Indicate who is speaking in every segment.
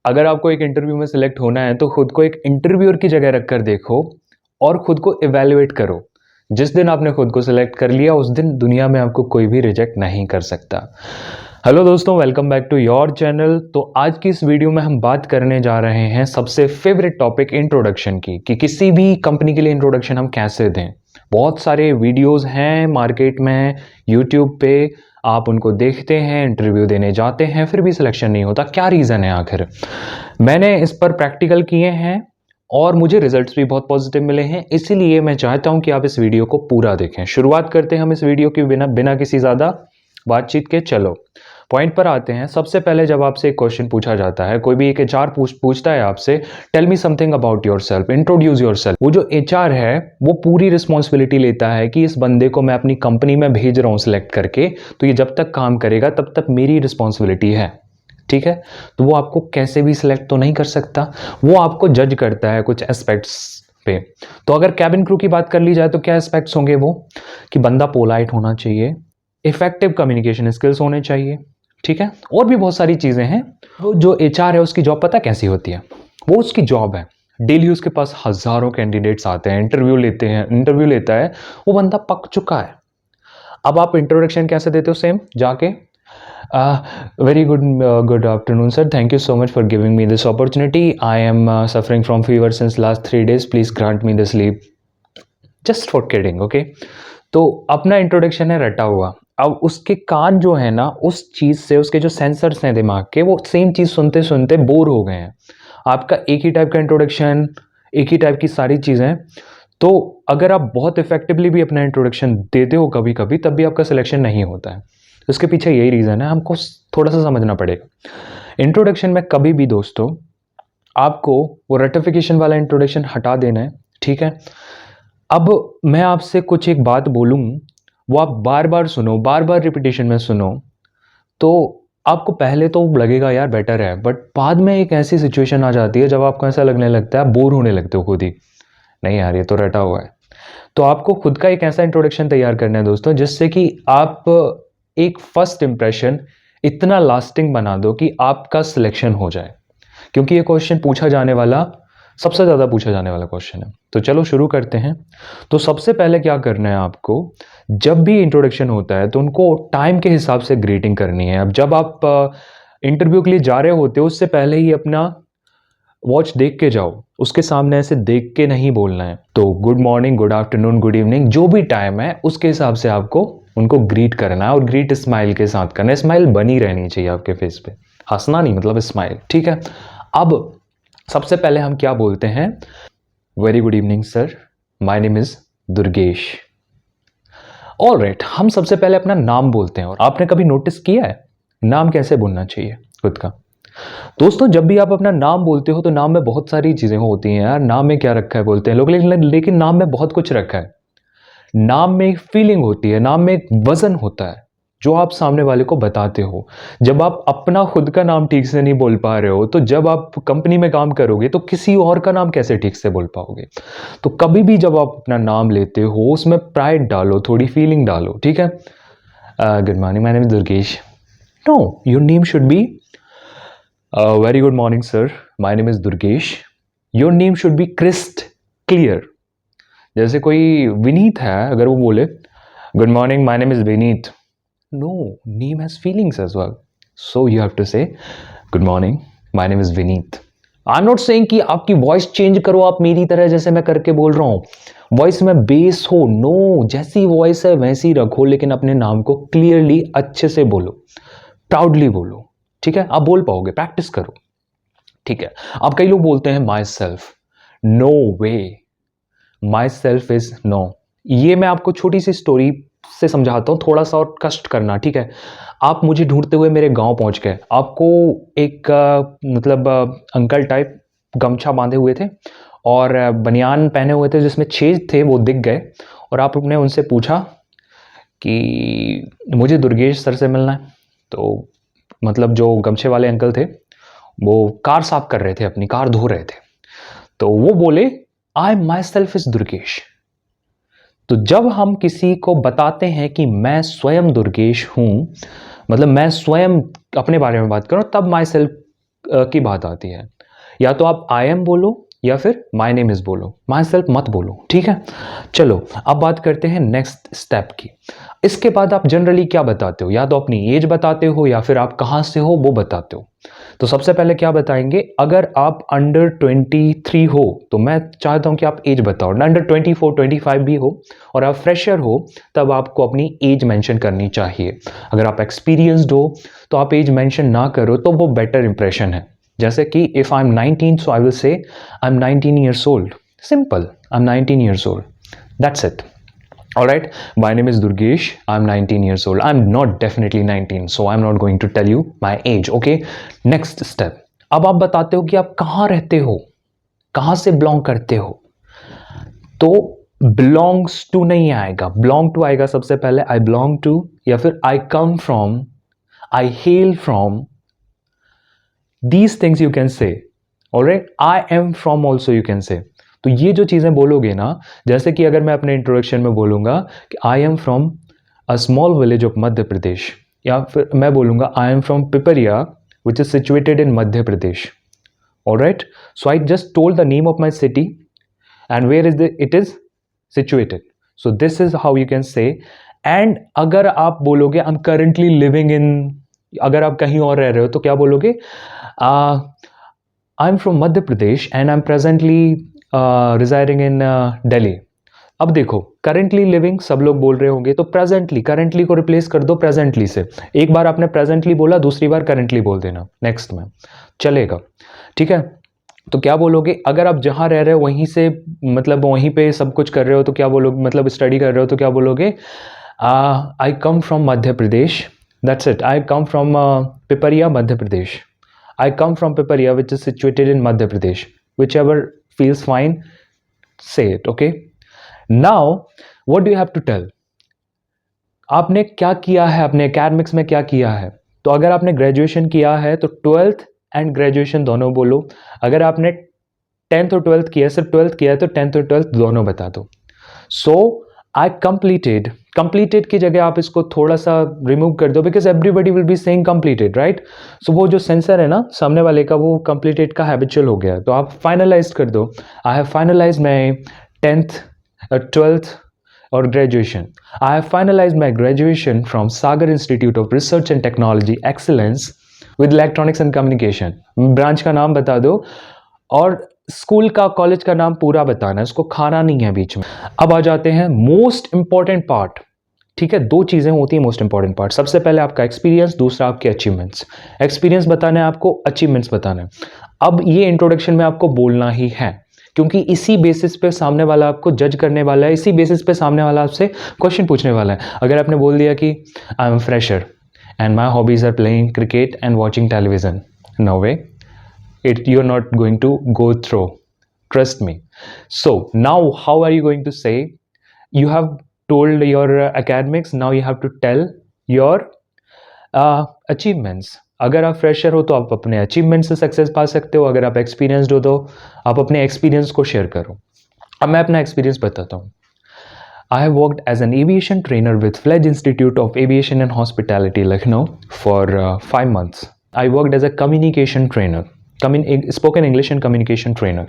Speaker 1: अगर आपको एक इंटरव्यू में सिलेक्ट होना है तो खुद को एक इंटरव्यूअर की जगह रखकर देखो और खुद को इवैल्यूएट करो। जिस दिन आपने खुद को सिलेक्ट कर लिया उस दिन दुनिया में आपको कोई भी रिजेक्ट नहीं कर सकता। हेलो दोस्तों, welcome back to your channel. तो आज की इस वीडियो में हम बात करने जा रहे हैं सबसे फेवरेट टॉपिक इंट्रोडक्शन की, कि किसी भी कंपनी के लिए इंट्रोडक्शन हम कैसे दें। बहुत सारे वीडियोस हैं मार्केट में, यूट्यूब पे आप उनको देखते हैं, इंटरव्यू देने जाते हैं, फिर भी सिलेक्शन नहीं होता। क्या रीज़न है आखिर? मैंने इस पर प्रैक्टिकल किए हैं और मुझे रिजल्ट्स भी बहुत पॉजिटिव मिले हैं, इसीलिए मैं चाहता हूं कि आप इस वीडियो को पूरा देखें। शुरुआत करते हैं हम इस वीडियो की बिना किसी ज़्यादा बातचीत के। चलो पॉइंट पर आते हैं। सबसे पहले जब आपसे एक क्वेश्चन पूछा जाता है, कोई भी एक एचआर पूछता है आपसे, tell me something about yourself, introduce yourself. वो जो एचआर है वो पूरी रिस्पॉन्सिबिलिटी लेता है कि इस बंदे को मैं अपनी कंपनी में भेज रहा हूं सिलेक्ट करके, तो ये जब तक काम करेगा तब तक मेरी रिस्पॉन्सिबिलिटी है। ठीक है, तो वो आपको कैसे भी सिलेक्ट तो नहीं कर सकता, वो आपको जज करता है कुछ एस्पेक्ट्स पे। तो अगर कैबिन क्रू की बात कर ली जाए तो क्या एस्पेक्ट्स होंगे वो, कि बंदा पोलाइट होना चाहिए, इफेक्टिव कम्युनिकेशन स्किल्स होने चाहिए, ठीक है, और भी बहुत सारी चीज़ें हैं। वो जो एचआर है उसकी जॉब पता कैसी होती है, वो उसकी जॉब है। डेली उसके पास हज़ारों कैंडिडेट्स आते हैं, इंटरव्यू लेता है, वो बंदा पक चुका है। अब आप इंट्रोडक्शन कैसे देते हो? सेम जाके very good afternoon, sir. Thank you so much for giving me this opportunity. I am suffering from fever since last 3 days. Please grant me the sleep. Just for kidding, okay? तो अपना introduction है रटा हुआ। अब उसके कान जो है ना, उस चीज़ से, उसके जो सेंसर्स हैं दिमाग के, वो सेम चीज़ सुनते सुनते बोर हो गए हैं। आपका एक ही टाइप का इंट्रोडक्शन, एक ही टाइप की सारी चीज़ें। तो अगर आप बहुत इफेक्टिवली भी अपना इंट्रोडक्शन देते हो कभी कभी, तब भी आपका सिलेक्शन नहीं होता है। उसके पीछे यही रीज़न है, हमको थोड़ा सा समझना पड़ेगा। इंट्रोडक्शन में कभी भी दोस्तों आपको वो रेटिफिकेशन वाला इंट्रोडक्शन हटा देना है, ठीक है। अब मैं आपसे कुछ एक बात बोलूँ, वो आप बार बार सुनो, बार बार रिपीटेशन में सुनो, तो आपको पहले तो लगेगा यार बेटर है, बट बाद में एक ऐसी सिचुएशन आ जाती है जब आपको ऐसा लगने लगता है, बोर होने लगते हो खुद ही, नहीं यार ये तो रटा हुआ है। तो आपको खुद का एक ऐसा इंट्रोडक्शन तैयार करना है दोस्तों, जिससे कि आप एक फर्स्ट इंप्रेशन इतना लास्टिंग बना दो कि आपका सिलेक्शन हो जाए, क्योंकि ये क्वेश्चन पूछा जाने वाला, सबसे ज़्यादा पूछा जाने वाला क्वेश्चन है। तो चलो शुरू करते हैं। तो सबसे पहले क्या करना है आपको, जब भी इंट्रोडक्शन होता है तो उनको टाइम के हिसाब से ग्रीटिंग करनी है। अब जब आप इंटरव्यू के लिए जा रहे होते हो, उससे पहले ही अपना वॉच देख के जाओ, उसके सामने ऐसे देख के नहीं बोलना है। तो good morning, good afternoon, good evening, जो भी टाइम है उसके हिसाब से आपको उनको ग्रीट करना है, और ग्रीट स्माइल के साथ करना है। स्माइल बनी रहनी चाहिए आपके फेस पे, हंसना नहीं, मतलब स्माइल, ठीक है। अब सबसे पहले हम क्या बोलते हैं, very good evening sir, my name is Durgesh. All right, हम सबसे पहले अपना नाम बोलते हैं। और आपने कभी नोटिस किया है नाम कैसे बोलना चाहिए खुद का? दोस्तों जब भी आप अपना नाम बोलते हो तो नाम में बहुत सारी चीजें होती हैं यार। नाम में क्या रखा है बोलते हैं लोग, लेकिन नाम में बहुत कुछ रखा है। नाम में एक फीलिंग होती है, नाम में एक वजन होता है जो आप सामने वाले को बताते हो। जब आप अपना खुद का नाम ठीक से नहीं बोल पा रहे हो, तो जब आप कंपनी में काम करोगे तो किसी और का नाम कैसे ठीक से बोल पाओगे? तो कभी भी जब आप अपना नाम लेते हो उसमें प्राइड डालो, थोड़ी फीलिंग डालो, ठीक है। Good morning, my name is Durgesh. No, your name should be very good morning sir, my name is Durgesh. Your name should be crisp clear. जैसे कोई विनीत है, अगर वो बोले good morning, my name is Vineet, no, name has feelings as well, so you have to say good morning, my name is Vineet. I am not saying कि आपकी voice change करो आप मेरी तरह, जैसे मैं करके बोल रहा हूं, वॉइस में बेस हो, नो, जैसी वॉइस है वैसी रखो, लेकिन अपने नाम को क्लियरली अच्छे से बोलो, प्राउडली बोलो, ठीक है। आप बोल पाओगे, प्रैक्टिस करो, ठीक है। अब कई लोग बोलते हैं my self, no way, my self is no. ये मैं आपको छोटी सी स्टोरी से समझाता हूं, थोड़ा सा और कष्ट करना, ठीक है। आप मुझे ढूंढते हुए मेरे गांव पहुंच गए, आपको एक अंकल टाइप गमछा बांधे हुए थे और बनियान पहने हुए थे जिसमें छेद थे, वो दिख गए, और आपने उनसे पूछा कि मुझे दुर्गेश सर से मिलना है। तो मतलब जो गमछे वाले अंकल थे वो कार साफ कर रहे थे, अपनी कार धो रहे थे, तो वो बोले आई माई सेल्फ इज दुर्गेश। तो जब हम किसी को बताते हैं कि मैं स्वयं दुर्गेश हूं, मतलब मैं स्वयं अपने बारे में बात करूं, तब माई सेल्फ की बात आती है। या तो आप आई एम बोलो या फिर माई नेम इज़ बोलो, माई सेल्फ मत बोलो, ठीक है। चलो अब बात करते हैं नेक्स्ट स्टेप की। इसके बाद आप जनरली क्या बताते हो, या तो अपनी एज बताते हो या फिर आप कहाँ से हो वो बताते हो। तो सबसे पहले क्या बताएंगे, अगर आप अंडर 23 हो तो मैं चाहता हूँ कि आप एज बताओ, अंडर 24 25 भी हो और आप फ्रेशर हो तब आपको अपनी एज मेंशन करनी चाहिए। अगर आप एक्सपीरियंस्ड हो तो आप एज मेंशन ना करो तो वो बेटर इंप्रेशन है। जैसे कि if I am 19 so I will say I am 19 years old, simple, I am 19 years old, that's it. Alright, my name is Durgesh. I'm 19 years old. I'm not definitely 19, so I'm not going to tell you my age. Okay, next step. अब आप बताते हो कि आप कहाँ रहते हो, कहाँ से बिलोंग करते हो। तो belongs to नहीं आएगा, belong to आएगा सबसे पहले। I belong to या फिर I come from, I hail from. These things you can say. Alright, I am from also you can say. तो ये जो चीज़ें बोलोगे ना, जैसे कि अगर मैं अपने इंट्रोडक्शन में बोलूँगा कि I am from a small village of Madhya Pradesh, या फिर मैं बोलूँगा I am from Pipariya which is situated in Madhya Pradesh. Alright, so I just told the name of my city and where is it is situated. So this is how you can say. And अगर आप बोलोगे I am currently living in, अगर आप कहीं और रह रहे हो तो क्या बोलोगे, I am from Madhya Pradesh and I am presently residing इन दिल्ली। अब देखो करेंटली लिविंग सब लोग बोल रहे होंगे तो प्रेजेंटली, करेंटली को रिप्लेस कर दो प्रेजेंटली से। एक बार आपने प्रेजेंटली बोला, दूसरी बार करेंटली बोल देना नेक्स्ट में, चलेगा, ठीक है। तो क्या बोलोगे, अगर आप जहां रह रहे हो वहीं से, मतलब वहीं पे सब कुछ कर रहे हो तो क्या बोलोगे, मतलब स्टडी कर रहे हो तो क्या बोलोगे, I come from Madhya Pradesh, that's it. I come from Pipariya Madhya Pradesh. I come from Pipariya which is situated in Madhya Pradesh, whichever feels fine, say it. Okay, now what do you have to tell, आपने क्या किया है, अपने एकेडमिक्स में क्या किया है। तो अगर आपने ग्रेजुएशन किया है तो 12th एंड ग्रेजुएशन दोनों बोलो। अगर आपने 10th और 12th किया, सिर्फ 12th किया है तो 10th और 12th दोनों बता दो। सो आई कंप्लीटेड, कंप्लीटेड की जगह आप इसको थोड़ा सा रिमूव कर दो, because everybody will be saying completed, right. So वो जो सेंसर है ना सामने वाले का, वो कंप्लीटेड का हैबिचुअल हो गया, तो आप फाइनलाइज कर दो। आई have finalize my 10th 12th और graduation. I have finalize my graduation from Sagar institute of research and technology excellence with electronics and communication. Branch का नाम बता दो और स्कूल का, कॉलेज का नाम पूरा बताना है, उसको खाना नहीं है बीच में। अब आ जाते हैं मोस्ट इंपॉर्टेंट पार्ट, ठीक है। दो चीजें होती हैं मोस्ट इंपॉर्टेंट पार्ट, सबसे पहले आपका एक्सपीरियंस, दूसरा आपके अचीवमेंट्स। एक्सपीरियंस बताना है आपको, अचीवमेंट्स बताना है। अब ये इंट्रोडक्शन में आपको बोलना ही है, क्योंकि इसी बेसिस पे सामने वाला आपको जज करने वाला है, इसी बेसिस पे सामने वाला आपसे क्वेश्चन पूछने वाला है। अगर आपने बोल दिया कि I am fresher and my hobbies are playing cricket and watching television, no way, you're not going to go through, trust me. So now how are you going to say, you have told your academics, now you have to tell your achievements. अगर आप fresher हो तो आप अपने achievement से success पा सकते हो, अगर आप एक्सपीरियंसड हो तो आप अपने एक्सपीरियंस को शेयर करो। अब मैं अपना एक्सपीरियंस बताता हूँ। I have worked as an aviation trainer with Fledge Institute of Aviation and Hospitality, Lucknow, for 5 months. I worked as a communication trainer, spoken English and communication trainer.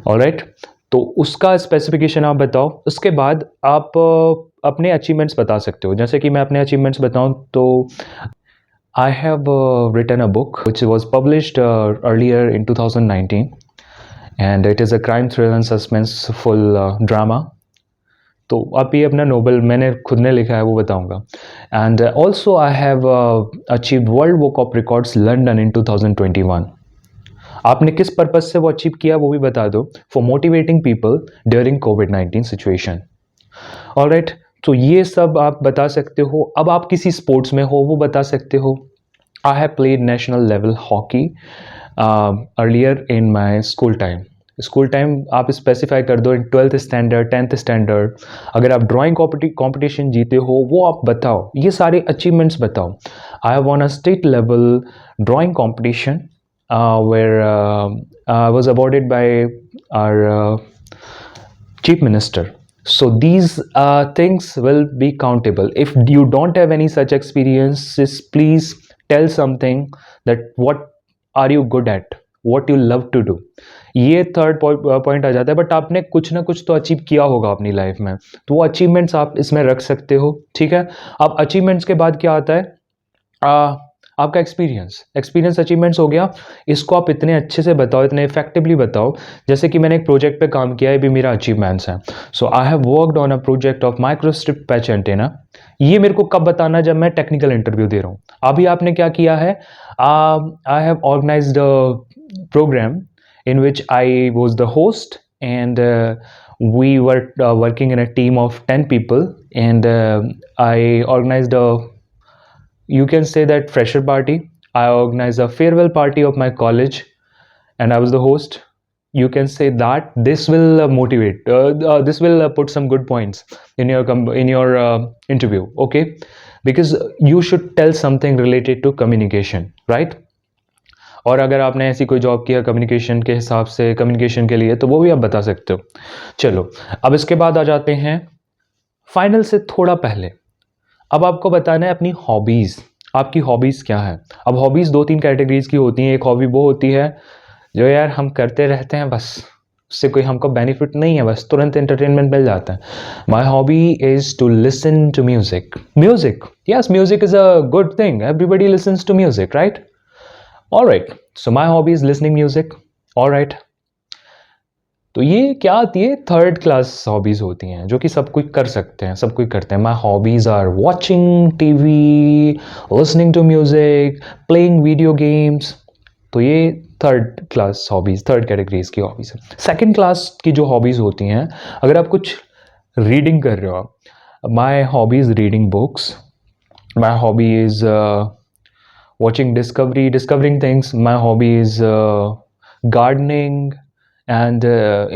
Speaker 1: Alright, तो उसका specification आप बताओ। उसके बाद आप अपने अचीवमेंट्स बता सकते हो। जैसे कि मैं अपने अचीवमेंट्स बताऊं तो I have written a book which was published earlier in 2019 and it is a crime thrill and suspenseful drama. तो आप ये अपना नोबल मैंने खुद ने लिखा है वो बताऊंगा। And also I have achieved world book of records London इन 2021। आपने किस पर्पज से वो अचीव किया वो भी बता दो। For motivating people during covid situation. Alright, तो ये सब आप बता सकते हो। अब आप किसी स्पोर्ट्स में हो वो बता सकते हो। I have played national level hockey earlier in my school time. School time आप स्पेसिफाई कर दो, इन 12th स्टैंडर्ड, 10th स्टैंडर्ड। अगर आप ड्राइंग कॉम्पिटिशन जीते हो वो आप बताओ, ये सारे अचीवमेंट्स बताओ। I have von a state level drawing competition where I was awarded by our chief minister. So these things will be countable. If you don't have any such experiences, please tell something that what are you good at, what you love to do. ये third point आ जाता है। But आपने कुछ ना कुछ तो achieve किया होगा अपनी लाइफ में, तो वो अचीवमेंट्स आप इसमें रख सकते हो, ठीक है। अब अचीवमेंट्स के बाद क्या आता है, आपका एक्सपीरियंस अचीवमेंट्स हो गया। इसको आप इतने अच्छे से बताओ, इतने इफेक्टिवली बताओ, जैसे कि मैंने एक प्रोजेक्ट पे काम किया है, भी मेरा अचीवमेंट्स है। So I have worked on a project of microstrip patch antenna. ये मेरे को कब बताना, जब मैं टेक्निकल इंटरव्यू दे रहा हूँ। अभी आपने क्या किया है, I have organised a programme in which I was the host, and we were working in a team of 10 people, and I organized a, you can say that, fresher party. I organized a farewell party of my college, and I was the host. You can say that this will motivate, this will put some good points in your interview, okay? Because you should tell something related to communication, right? और अगर आपने ऐसी कोई job किया communication के हिसाब से, communication के लिए, तो वो भी आप बता सकते हो। चलो, अब इसके बाद आ जाते हैं फाइनल से थोड़ा पहले। अब आपको बताना है अपनी हॉबीज़। आपकी हॉबीज़ क्या है। अब हॉबीज़ 2-3 कैटेगरीज की होती हैं। एक हॉबी वो होती है जो यार हम करते रहते हैं, बस उससे कोई हमको बेनिफिट नहीं है, बस तुरंत एंटरटेनमेंट मिल जाता है। My hobby is to listen to music. Yes, music is a good thing, everybody listens to music, right? Alright, so my hobby is listening music. Alright. तो ये क्या आती है, थर्ड क्लास हॉबीज़ होती हैं, जो कि सब कोई कर सकते हैं, सब कोई करते हैं। My hobbies are watching TV, listening to music, playing video games. तो ये third class hobbies, third categories की हॉबीज़ है। सेकेंड क्लास की जो हॉबीज़ होती हैं, अगर आप कुछ रीडिंग कर रहे हो, माई hobbies reading books, my hobby is watching discovering things. My hobby is gardening, and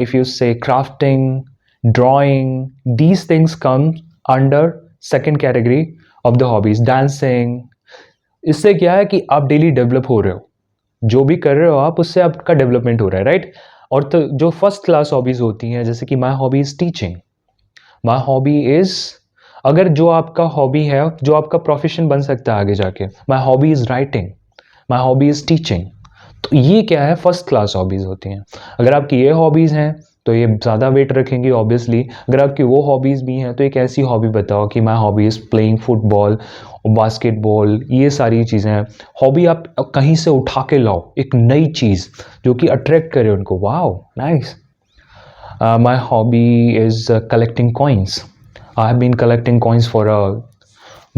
Speaker 1: if you say crafting, drawing, these things come under second category of the hobbies. Dancing, इससे क्या है कि आप डेली डेवलप हो रहे हो, जो भी कर रहे हो आप, उससे आपका डेवलपमेंट हो रहा है, राइट? और तो जो फर्स्ट क्लास हॉबीज़ होती हैं, जैसे कि माई hobby is teaching, my hobby is, अगर जो आपका हॉबी है, जो आपका प्रोफेशन बन सकता है आगे जाके, माई hobby is writing, my hobby is teaching. तो ये क्या है, फर्स्ट क्लास हॉबीज़ होती हैं। अगर आपकी ये हॉबीज़ हैं तो ये ज़्यादा वेट रखेंगी ऑब्वियसली। अगर आपकी वो हॉबीज़ भी हैं तो एक ऐसी हॉबी बताओ कि माई hobby is playing football, basketball, ये सारी चीज़ें हैं। हॉबी आप कहीं से उठा के लाओ, एक नई चीज़ जो कि अट्रैक्ट करे उनको। Wow, nice. My hobby is collecting coins. I have been collecting coins for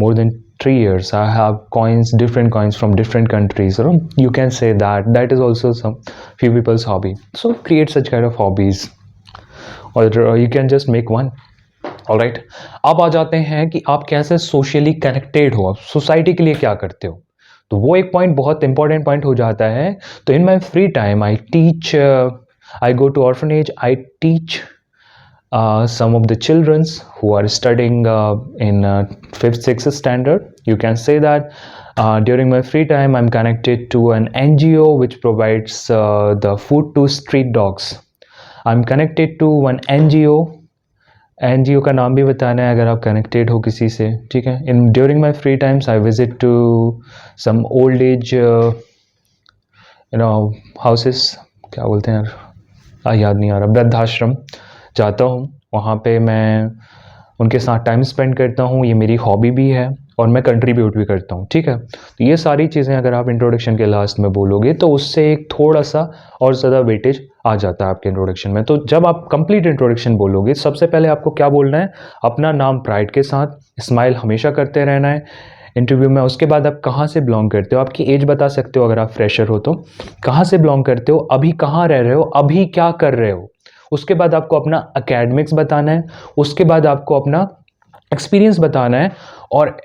Speaker 1: more than 3 years. I have coins, different coins from different countries. You can say that is also some few people's hobby. So create such kind of hobbies, or you can just make one. All right. अब आ जाते हैं कि आप कैसे socially connected हो, आप society के लिए क्या करते हो। तो वो एक पॉइंट बहुत इंपॉर्टेंट पॉइंट हो जाता है। तो in my free time I teach, I go to orphanage, I teach some of the childrens who are studying in 5th, 6th standard. You can say that during my free time I'm connected to an NGO which provides the food to street dogs. I'm connected to one NGO का नाम भी बताना है अगर आप connected हो किसी से, ठीक है। In during my free times I visit to some old age houses, क्या बोलते हैं यार, याद नहीं आ रहा, वृद्धाश्रम जाता हूँ। वहाँ पे मैं उनके साथ टाइम स्पेंड करता हूँ। ये मेरी हॉबी भी है और मैं कंट्रीब्यूट भी करता हूँ, ठीक है। तो ये सारी चीज़ें अगर आप इंट्रोडक्शन के लास्ट में बोलोगे तो उससे एक थोड़ा सा और ज़्यादा वेटेज आ जाता है आपके इंट्रोडक्शन में। तो जब आप कंप्लीट इंट्रोडक्शन बोलोगे, सबसे पहले आपको क्या बोलना है, अपना नाम प्राइड के साथ, स्माइल हमेशा करते रहना है इंटरव्यू में। उसके बाद आप कहाँ से बिलोंग करते हो, आपकी एज बता सकते हो अगर आप फ्रेशर हो तो, कहाँ से बिलोंग करते हो, अभी कहाँ रह रहे हो, अभी क्या कर रहे हो। उसके बाद आपको अपना एकेडमिक्स बताना है, उसके बाद आपको अपना एक्सपीरियंस बताना है, और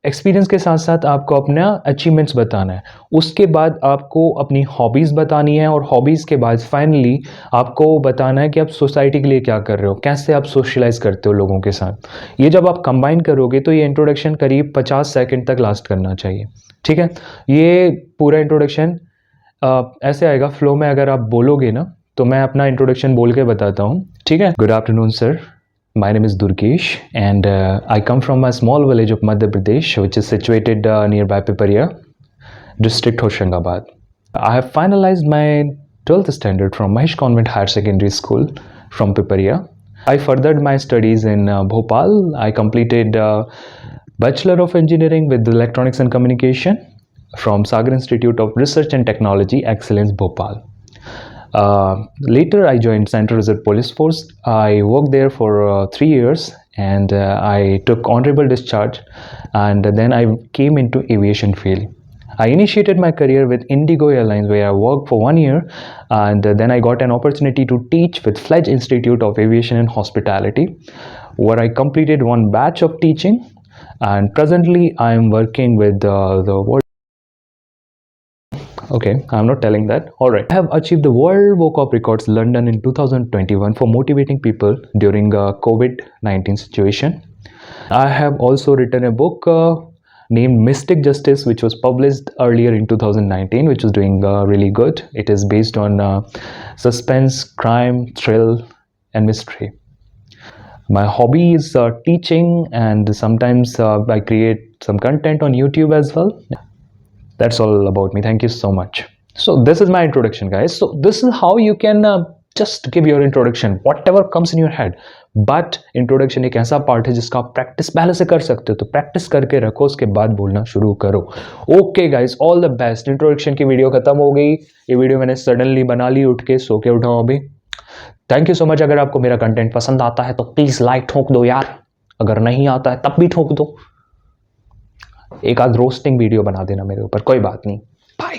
Speaker 1: एक्सपीरियंस के साथ साथ आपको अपना अचीवमेंट्स बताना है। उसके बाद आपको अपनी हॉबीज़ बतानी है, और हॉबीज़ के बाद फाइनली आपको बताना है कि आप सोसाइटी के लिए क्या कर रहे हो, कैसे आप सोशलाइज करते हो लोगों के साथ। ये जब आप कंबाइन करोगे तो ये इंट्रोडक्शन करीब 50 सेकंड तक लास्ट करना चाहिए, ठीक है। ये पूरा इंट्रोडक्शन ऐसे आएगा फ्लो में, अगर आप बोलोगे ना तो मैं अपना इंट्रोडक्शन बोल के बताता हूँ, ठीक है। Good afternoon sir, my name is Durgesh, and I come from a small village of Madhya Pradesh which is situated nearby Piparia, district Hoshangabad. I have finalized my 12th standard from Mahesh Convent Higher Secondary School from Piparia. I furthered my studies in Bhopal. I completed Bachelor of Engineering with Electronics and Communication from Sagar Institute of Research and Technology, Excellence, Bhopal. Later, I joined Central Reserve Police Force. I worked there for 3 years, and I took honorable discharge, and then I came into aviation field. I initiated my career with Indigo Airlines, where I worked for 1 year, and then I got an opportunity to teach with Fledge Institute of Aviation and Hospitality, where I completed one batch of teaching, and presently I am working with the World. Okay, I'm not telling that. All right. I have achieved the World Vocab Records London in 2021 for motivating people during a COVID-19 situation. I have also written a book named Mystic Justice, which was published earlier in 2019, which was doing really good. It is based on suspense, crime, thrill, and mystery. My hobby is teaching, and sometimes I create some content on YouTube as well. That's all about me. Thank you so much. So this is my introduction, guys. So this is how you can just give your introduction, whatever comes in your head. But introduction एक ऐसा part है जिसका आप practice पहले से कर सकते हो, तो प्रैक्टिस करके रखो, उसके बाद बोलना शुरू करो. Okay guys, all the best. Introduction की वीडियो खत्म हो गई. ये वीडियो मैंने सडनली बना ली, उठ के सो के उठा हूं अभी. Thank you so much. अगर आपको मेरा कंटेंट पसंद आता है तो प्लीज लाइक ठोक दो यार. अगर नहीं आता है तब भी ठोक दो. एक आध रोस्टिंग वीडियो बना देना मेरे ऊपर, कोई बात नहीं. बाय.